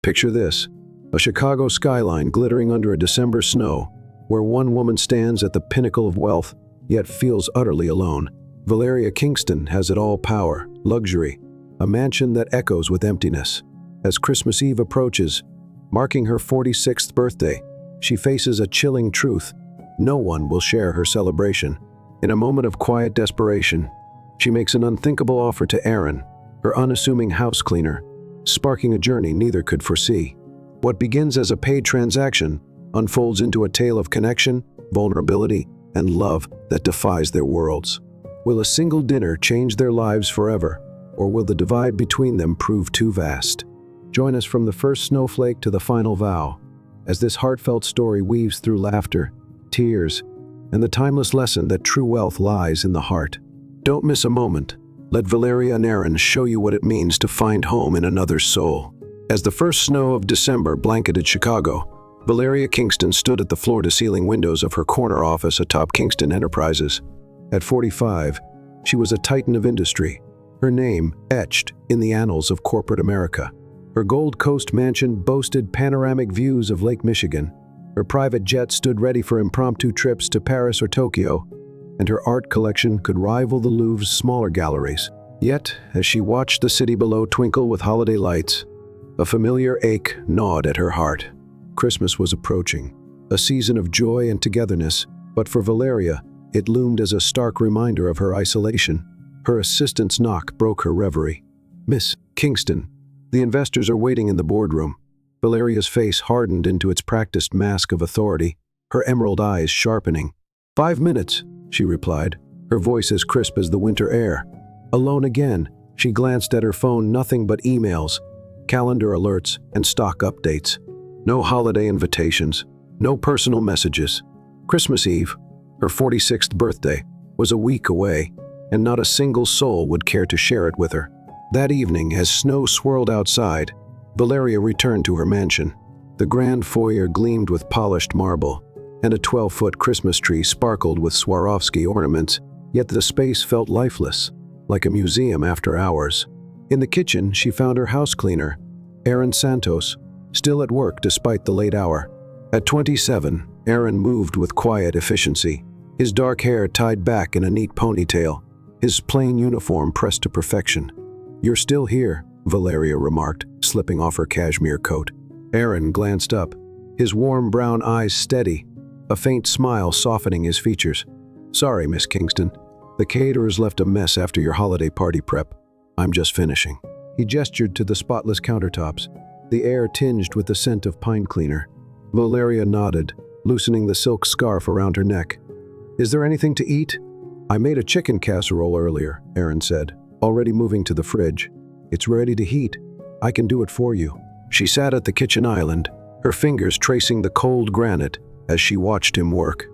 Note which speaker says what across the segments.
Speaker 1: Picture this: a Chicago skyline glittering under a December snow, where one woman stands at the pinnacle of wealth, yet feels utterly alone. Valeria Kingston has it all: power, luxury, a mansion that echoes with emptiness. As Christmas Eve approaches, marking her 46th birthday, she faces a chilling truth: no one will share her celebration. In a moment of quiet desperation, she makes an unthinkable offer to Aaron, her unassuming house cleaner, sparking a journey neither could foresee. What begins as a paid transaction unfolds into a tale of connection, vulnerability, and love that defies their worlds. Will a single dinner change their lives forever, or will the divide between them prove too vast? Join us from the first snowflake to the final vow, as this heartfelt story weaves through laughter, tears, and the timeless lesson that true wealth lies in the heart. Don't miss a moment. Let Valeria and Aaron show you what it means to find home in another's soul. As the first snow of December blanketed Chicago, Valeria Kingston stood at the floor-to-ceiling windows of her corner office atop Kingston Enterprises. At 45, she was a titan of industry, her name etched in the annals of corporate America. Her Gold Coast mansion boasted panoramic views of Lake Michigan. Her private jet stood ready for impromptu trips to Paris or Tokyo, and her art collection could rival the Louvre's smaller galleries. Yet, as she watched the city below twinkle with holiday lights, a familiar ache gnawed at her heart. Christmas was approaching, a season of joy and togetherness, but for Valeria, it loomed as a stark reminder of her isolation. Her assistant's knock broke her reverie. "Miss Kingston, the investors are waiting in the boardroom." Valeria's face hardened into its practiced mask of authority, her emerald eyes sharpening. "5 minutes," she replied, her voice as crisp as the winter air. Alone again, she glanced at her phone, nothing but emails, calendar alerts, and stock updates. No holiday invitations, no personal messages. Christmas Eve, her 46th birthday, was a week away, and not a single soul would care to share it with her. That evening, as snow swirled outside, Valeria returned to her mansion. The grand foyer gleamed with polished marble, and a 12-foot Christmas tree sparkled with Swarovski ornaments, yet the space felt lifeless, like a museum after hours. In the kitchen, she found her house cleaner, Aaron Santos, still at work despite the late hour. At 27, Aaron moved with quiet efficiency, his dark hair tied back in a neat ponytail, his plain uniform pressed to perfection. "You're still here," Valeria remarked, slipping off her cashmere coat. Aaron glanced up, his warm brown eyes steady, a faint smile softening his features. "Sorry, Miss Kingston. The caterers left a mess after your holiday party prep. I'm just finishing." He gestured to the spotless countertops, the air tinged with the scent of pine cleaner. Valeria nodded, loosening the silk scarf around her neck. "Is there anything to eat?" "I made a chicken casserole earlier," Aaron said, already moving to the fridge. "It's ready to heat. I can do it for you." She sat at the kitchen island, her fingers tracing the cold granite as she watched him work.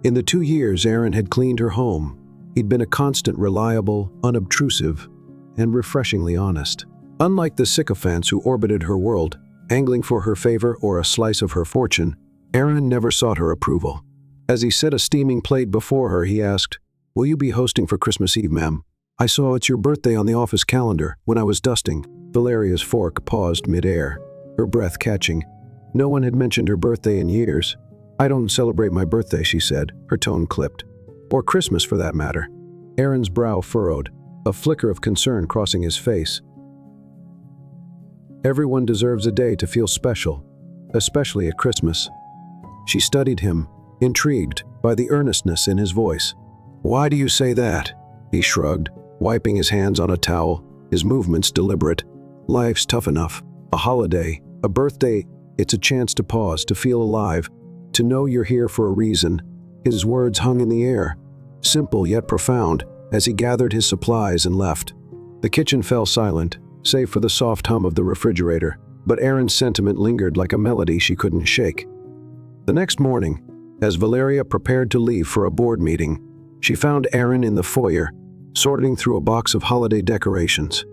Speaker 1: In the 2 years Aaron had cleaned her home, he'd been a constant, reliable, unobtrusive, and refreshingly honest. Unlike the sycophants who orbited her world, angling for her favor or a slice of her fortune, Aaron never sought her approval. As he set a steaming plate before her, he asked, "Will you be hosting for Christmas Eve, ma'am? I saw it's your birthday on the office calendar when I was dusting." Valeria's fork paused mid-air, her breath catching. No one had mentioned her birthday in years. "I don't celebrate my birthday," she said, her tone clipped. "Or Christmas, for that matter." Aaron's brow furrowed, a flicker of concern crossing his face. "Everyone deserves a day to feel special, especially at Christmas." She studied him, intrigued by the earnestness in his voice. "Why do you say that?" He shrugged, wiping his hands on a towel, his movements deliberate. "Life's tough enough. A holiday, a birthday, it's a chance to pause, to feel alive, to know you're here for a reason." His words hung in the air, simple yet profound, as he gathered his supplies and left. The kitchen fell silent, save for the soft hum of the refrigerator, but Aaron's sentiment lingered like a melody she couldn't shake. The next morning, as Valeria prepared to leave for a board meeting, she found Aaron in the foyer, sorting through a box of holiday decorations.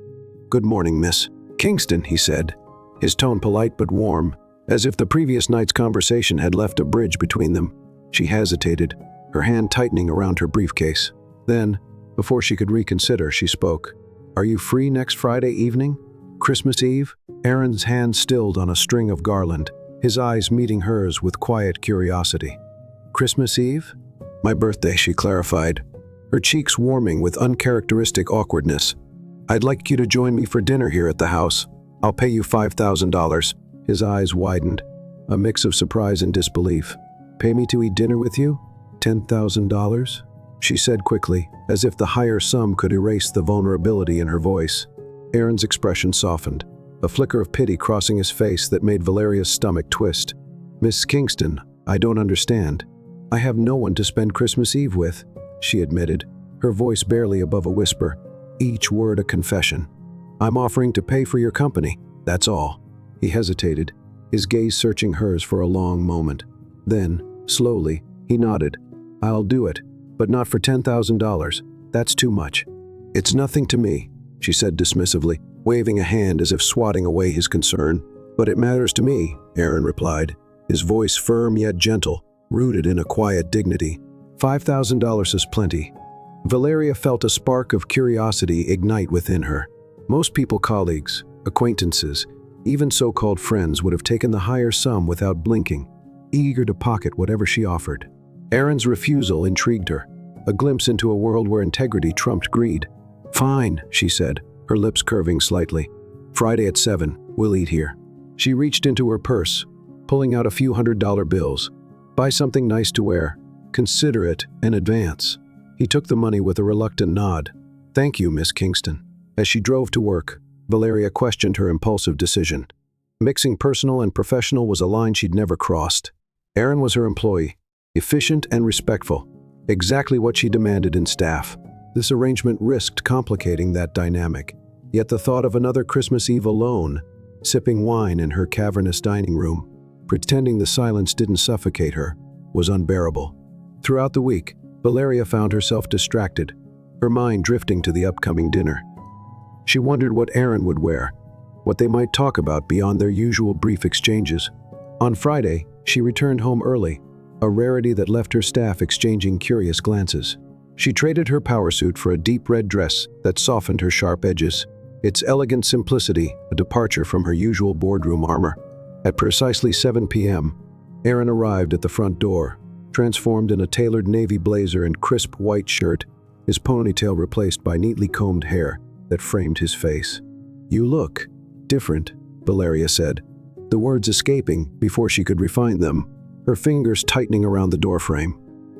Speaker 1: "Good morning, Miss Kingston," he said, his tone polite but warm, as if the previous night's conversation had left a bridge between them. She hesitated, her hand tightening around her briefcase. Then, before she could reconsider, she spoke. "Are you free next Friday evening? Christmas Eve? Aaron's hand stilled on a string of garland, his eyes meeting hers with quiet curiosity. Christmas Eve? My birthday, she clarified, her cheeks warming with uncharacteristic awkwardness. I'd like you to join me for dinner here at the house. I'll pay you $5,000. His eyes widened, a mix of surprise and disbelief. Pay me to eat dinner with you? $10,000? She said quickly, as if the higher sum could erase the vulnerability in her voice. Aaron's expression softened, a flicker of pity crossing his face that made Valeria's stomach twist. Miss Kingston, I don't understand. I have no one to spend Christmas Eve with, she admitted, her voice barely above a whisper, each word a confession. I'm offering to pay for your company, that's all. He hesitated, his gaze searching hers for a long moment. Then, slowly, he nodded. I'll do it, but not for $10,000. That's too much. It's nothing to me, she said dismissively, waving a hand as if swatting away his concern. But it matters to me, Aaron replied, his voice firm yet gentle, rooted in a quiet dignity. $5,000 is plenty. Valeria felt a spark of curiosity ignite within her. Most people, colleagues, acquaintances, even so-called friends, would have taken the higher sum without blinking, eager to pocket whatever she offered. Aaron's refusal intrigued her, a glimpse into a world where integrity trumped greed. Fine, she said, her lips curving slightly. Friday at 7, we'll eat here. She reached into her purse, pulling out a few $100 bills. Buy something nice to wear. Consider it an advance. He took the money with a reluctant nod. Thank you, Miss Kingston. As she drove to work, Valeria questioned her impulsive decision. Mixing personal and professional was a line she'd never crossed. Aaron was her employee, efficient and respectful, exactly what she demanded in staff. This arrangement risked complicating that dynamic. Yet the thought of another Christmas Eve alone, sipping wine in her cavernous dining room, pretending the silence didn't suffocate her, was unbearable. Throughout the week, Valeria found herself distracted, her mind drifting to the upcoming dinner. She wondered what Aaron would wear, what they might talk about beyond their usual brief exchanges. On Friday, she returned home early, a rarity that left her staff exchanging curious glances. She traded her power suit for a deep red dress that softened her sharp edges, its elegant simplicity a departure from her usual boardroom armor. At precisely 7 p.m., Aaron arrived at the front door, transformed in a tailored navy blazer and crisp white shirt, his ponytail replaced by neatly combed hair that framed his face. You look different, Valeria said, the words escaping before she could refine them, her fingers tightening around the doorframe.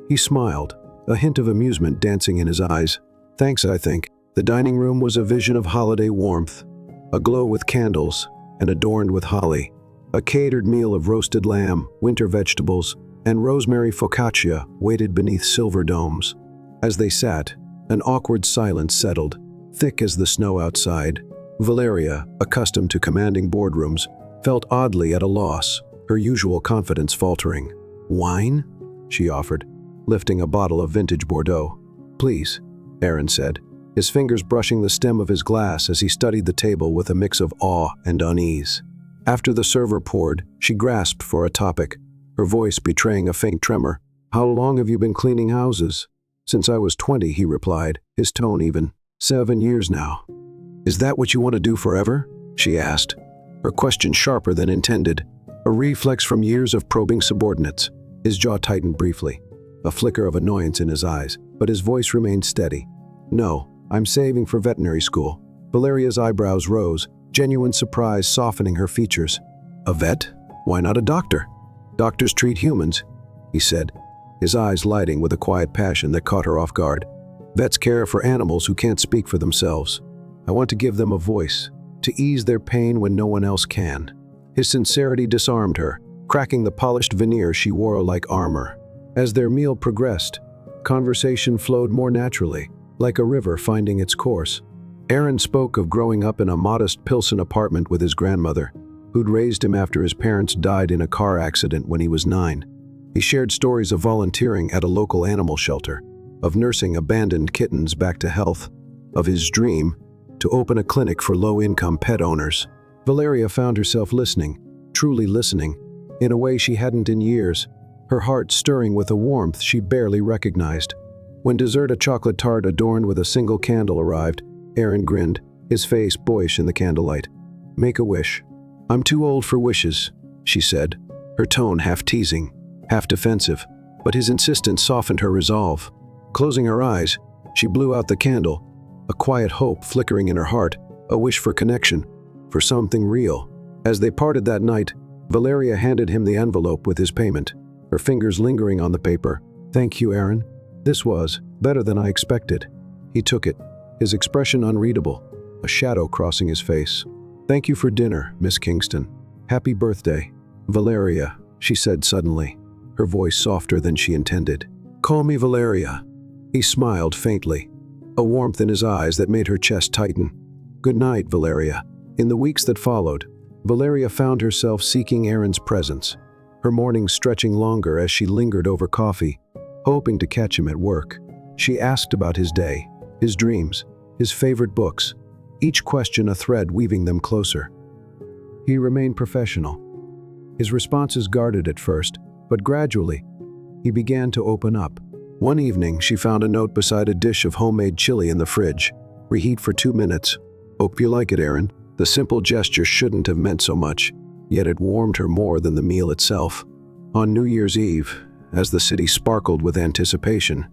Speaker 1: He smiled, a hint of amusement dancing in his eyes. Thanks, I think. The dining room was a vision of holiday warmth, aglow with candles and adorned with holly. A catered meal of roasted lamb, winter vegetables, and rosemary focaccia waited beneath silver domes. As they sat, an awkward silence settled, thick as the snow outside. Valeria, accustomed to commanding boardrooms, felt oddly at a loss, her usual confidence faltering. Wine? She offered, lifting a bottle of vintage Bordeaux. Please, Aaron said, his fingers brushing the stem of his glass as he studied the table with a mix of awe and unease. After the server poured, she grasped for a topic, her voice betraying a faint tremor. How long have you been cleaning houses? Since I was 20, he replied, his tone even. 7 years now. Is that what you want to do forever? She asked, her question sharper than intended, a reflex from years of probing subordinates. His jaw tightened briefly, a flicker of annoyance in his eyes, but his voice remained steady. No, I'm saving for veterinary school. Valeria's eyebrows rose, genuine surprise softening her features. A vet? Why not a doctor? Doctors treat humans, he said, his eyes lighting with a quiet passion that caught her off guard. Vets care for animals who can't speak for themselves. I want to give them a voice, to ease their pain when no one else can. His sincerity disarmed her, cracking the polished veneer she wore like armor. As their meal progressed, conversation flowed more naturally, like a river finding its course. Aaron spoke of growing up in a modest Pilsen apartment with his grandmother, who'd raised him after his parents died in a car accident when he was 9. He shared stories of volunteering at a local animal shelter, of nursing abandoned kittens back to health, of his dream to open a clinic for low-income pet owners. Valeria found herself listening, truly listening, in a way she hadn't in years, her heart stirring with a warmth she barely recognized. When dessert, a chocolate tart adorned with a single candle, arrived, Aaron grinned, his face boyish in the candlelight. Make a wish. I'm too old for wishes, she said, her tone half teasing, half defensive, but his insistence softened her resolve. Closing her eyes, she blew out the candle, a quiet hope flickering in her heart, a wish for connection, for something real. As they parted that night, Valeria handed him the envelope with his payment, her fingers lingering on the paper. Thank you, Aaron. This was better than I expected. He took it, his expression unreadable, a shadow crossing his face. Thank you for dinner, Miss Kingston. Happy birthday. Valeria, she said suddenly, her voice softer than she intended. Call me Valeria. He smiled faintly, a warmth in his eyes that made her chest tighten. Good night, Valeria. In the weeks that followed, Valeria found herself seeking Aaron's presence, her mornings stretching longer as she lingered over coffee, hoping to catch him at work. She asked about his day, his dreams, his favorite books, each question a thread weaving them closer. He remained professional. His responses guarded at first, but gradually, he began to open up. One evening, she found a note beside a dish of homemade chili in the fridge. Reheat for 2 minutes. Hope you like it, Aaron. The simple gesture shouldn't have meant so much, yet it warmed her more than the meal itself. On New Year's Eve, as the city sparkled with anticipation,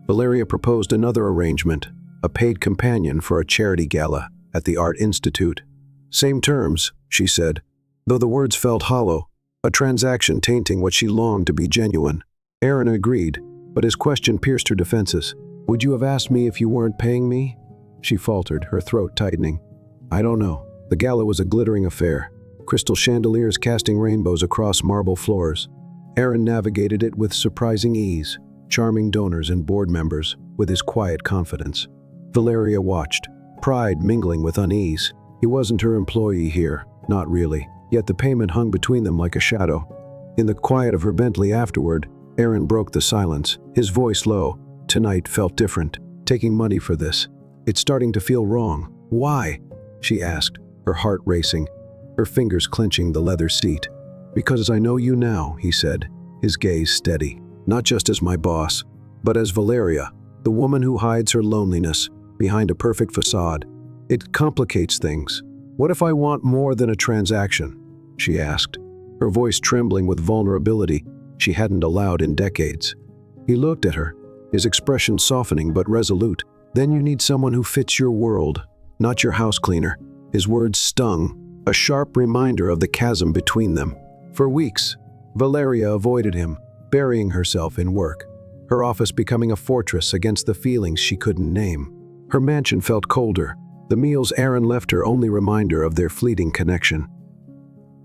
Speaker 1: Valeria proposed another arrangement, a paid companion for a charity gala at the Art Institute. Same terms, she said, though the words felt hollow, a transaction tainting what she longed to be genuine. Aaron agreed, but his question pierced her defenses. Would you have asked me if you weren't paying me? She faltered, her throat tightening. I don't know. The gala was a glittering affair, crystal chandeliers casting rainbows across marble floors. Aaron navigated it with surprising ease, charming donors and board members with his quiet confidence. Valeria watched, pride mingling with unease. He wasn't her employee here, not really, yet the payment hung between them like a shadow. In the quiet of her Bentley afterward, Aaron broke the silence, his voice low. Tonight felt different. Taking money for this. It's starting to feel wrong. Why? She asked, her heart racing, her fingers clenching the leather seat. Because I know you now, he said, his gaze steady. Not just as my boss, but as Valeria, the woman who hides her loneliness behind a perfect facade. It complicates things. What if I want more than a transaction? She asked, her voice trembling with vulnerability she hadn't allowed in decades. He looked at her, his expression softening but resolute. Then you need someone who fits your world, not your house cleaner. His words stung, a sharp reminder of the chasm between them. For weeks, Valeria avoided him, burying herself in work, her office becoming a fortress against the feelings she couldn't name. Her mansion felt colder, the meals Aaron left her only reminder of their fleeting connection.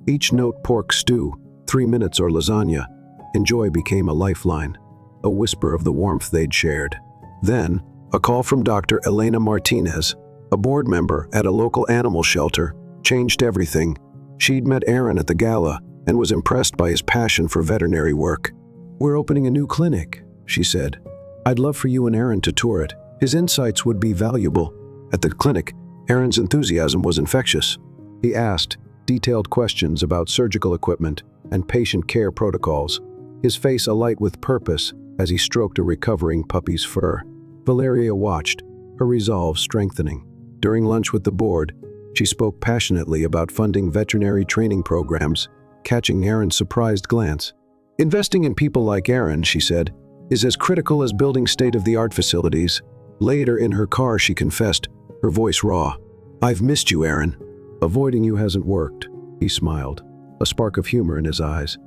Speaker 1: Each note pork stew, 3 minutes or lasagna, and joy became a lifeline, a whisper of the warmth they'd shared. Then, a call from Dr. Elena Martinez, a board member at a local animal shelter, changed everything. She'd met Aaron at the gala and was impressed by his passion for veterinary work. We're opening a new clinic, she said. I'd love for you and Aaron to tour it. His insights would be valuable. At the clinic, Aaron's enthusiasm was infectious. He asked detailed questions about surgical equipment and patient care protocols, his face alight with purpose as he stroked a recovering puppy's fur. Valeria watched, her resolve strengthening. During lunch with the board, she spoke passionately about funding veterinary training programs, catching Aaron's surprised glance. Investing in people like Aaron, she said, is as critical as building state-of-the-art facilities. Later in her car, she confessed, her voice raw. I've missed you, Aaron. Avoiding you hasn't worked, he smiled, a spark of humor in his eyes.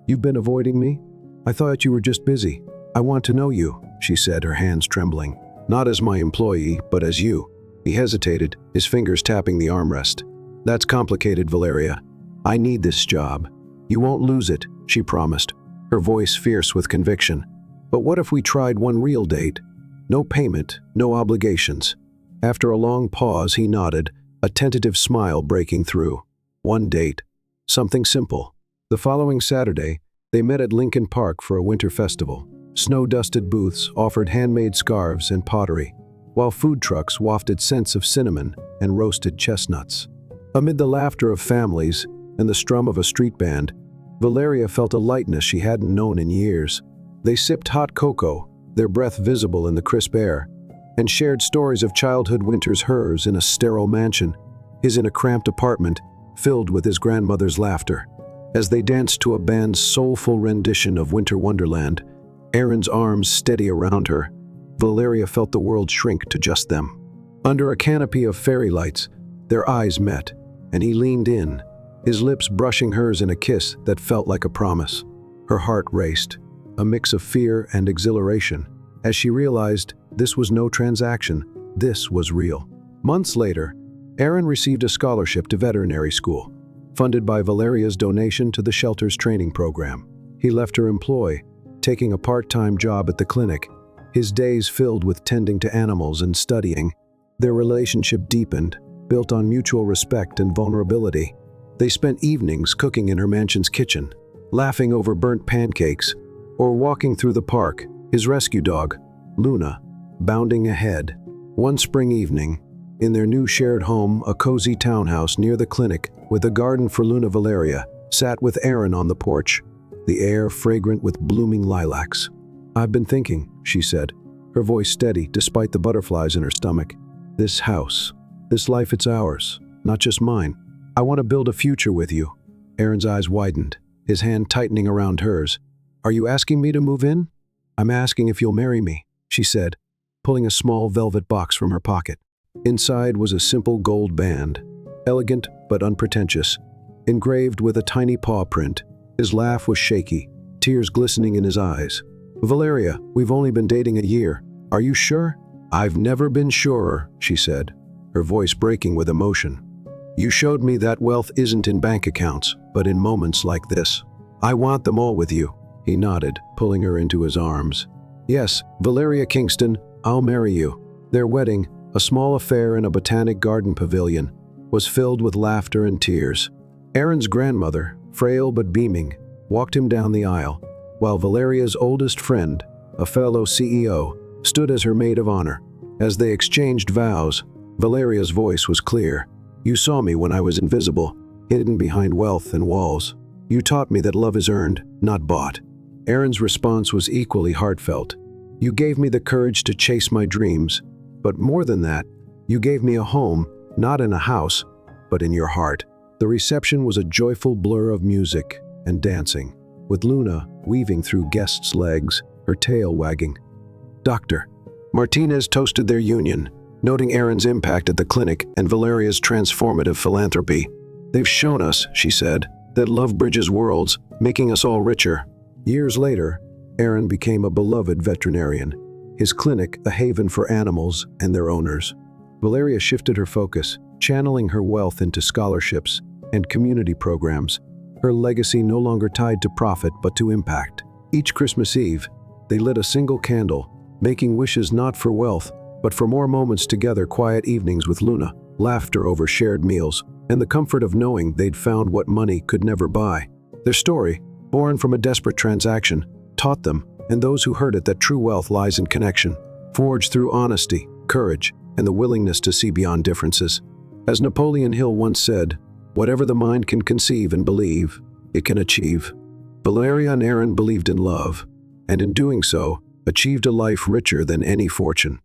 Speaker 1: You've been avoiding me? I thought you were just busy. I want to know you, she said, her hands trembling. Not as my employee, but as you. He hesitated, his fingers tapping the armrest. That's complicated, Valeria. I need this job. You won't lose it, she promised, her voice fierce with conviction. But what if we tried one real date? No payment, no obligations. After a long pause, he nodded, a tentative smile breaking through. One date. Something simple. The following Saturday, they met at Lincoln Park for a winter festival. Snow-dusted booths offered handmade scarves and pottery, while food trucks wafted scents of cinnamon and roasted chestnuts. Amid the laughter of families and the strum of a street band, Valeria felt a lightness she hadn't known in years. They sipped hot cocoa, their breath visible in the crisp air, and shared stories of childhood winters hers in a sterile mansion. is in a cramped apartment filled with his grandmother's laughter. As they danced to a band's soulful rendition of Winter Wonderland, Aaron's arms steady around her, Valeria felt the world shrink to just them. Under a canopy of fairy lights, their eyes met, and he leaned in, his lips brushing hers in a kiss that felt like a promise. Her heart raced, a mix of fear and exhilaration, as she realized this was no transaction, this was real. Months later, Aaron received a scholarship to veterinary school, funded by Valeria's donation to the shelter's training program. He left her employ, taking a part-time job at the clinic, his days filled with tending to animals and studying. Their relationship deepened, built on mutual respect and vulnerability. They spent evenings cooking in her mansion's kitchen, laughing over burnt pancakes, or walking through the park, his rescue dog, Luna, bounding ahead. One spring evening, in their new shared home, a cozy townhouse near the clinic with a garden for Luna, Valeria sat with Aaron on the porch, the air fragrant with blooming lilacs. "I've been thinking," she said, her voice steady despite the butterflies in her stomach. "This house, this life, it's ours, not just mine. I want to build a future with you." Aaron's eyes widened, his hand tightening around hers. "Are you asking me to move in?" "I'm asking if you'll marry me," she said, pulling a small velvet box from her pocket. Inside was a simple gold band, elegant but unpretentious, engraved with a tiny paw print. His laugh was shaky, tears glistening in his eyes. "Valeria, we've only been dating a year. Are you sure?" "I've never been surer," she said, her voice breaking with emotion. "You showed me that wealth isn't in bank accounts, but in moments like this. I want them all with you." He nodded, pulling her into his arms. "Yes, Valeria Kingston, I'll marry you." Their wedding, a small affair in a botanic garden pavilion, was filled with laughter and tears. Aaron's grandmother, frail but beaming, walked him down the aisle, while Valeria's oldest friend, a fellow CEO, stood as her maid of honor. As they exchanged vows, Valeria's voice was clear. "You saw me when I was invisible, hidden behind wealth and walls. You taught me that love is earned, not bought." Aaron's response was equally heartfelt. "You gave me the courage to chase my dreams, but more than that, you gave me a home, not in a house, but in your heart." The reception was a joyful blur of music and dancing, with Luna weaving through guests' legs, her tail wagging. Dr. Martinez toasted their union, noting Aaron's impact at the clinic and Valeria's transformative philanthropy. "They've shown us," she said, "that love bridges worlds, making us all richer." Years later, Aaron became a beloved veterinarian, his clinic a haven for animals and their owners. Valeria shifted her focus, channeling her wealth into scholarships and community programs, her legacy no longer tied to profit but to impact. Each Christmas Eve, they lit a single candle, making wishes not for wealth, but for more moments together, quiet evenings with Luna, laughter over shared meals, and the comfort of knowing they'd found what money could never buy. Their story, born from a desperate transaction, taught them, and those who heard it, that true wealth lies in connection, forged through honesty, courage, and the willingness to see beyond differences. As Napoleon Hill once said, "Whatever the mind can conceive and believe, it can achieve." Valeria and Aaron believed in love, and in doing so, achieved a life richer than any fortune.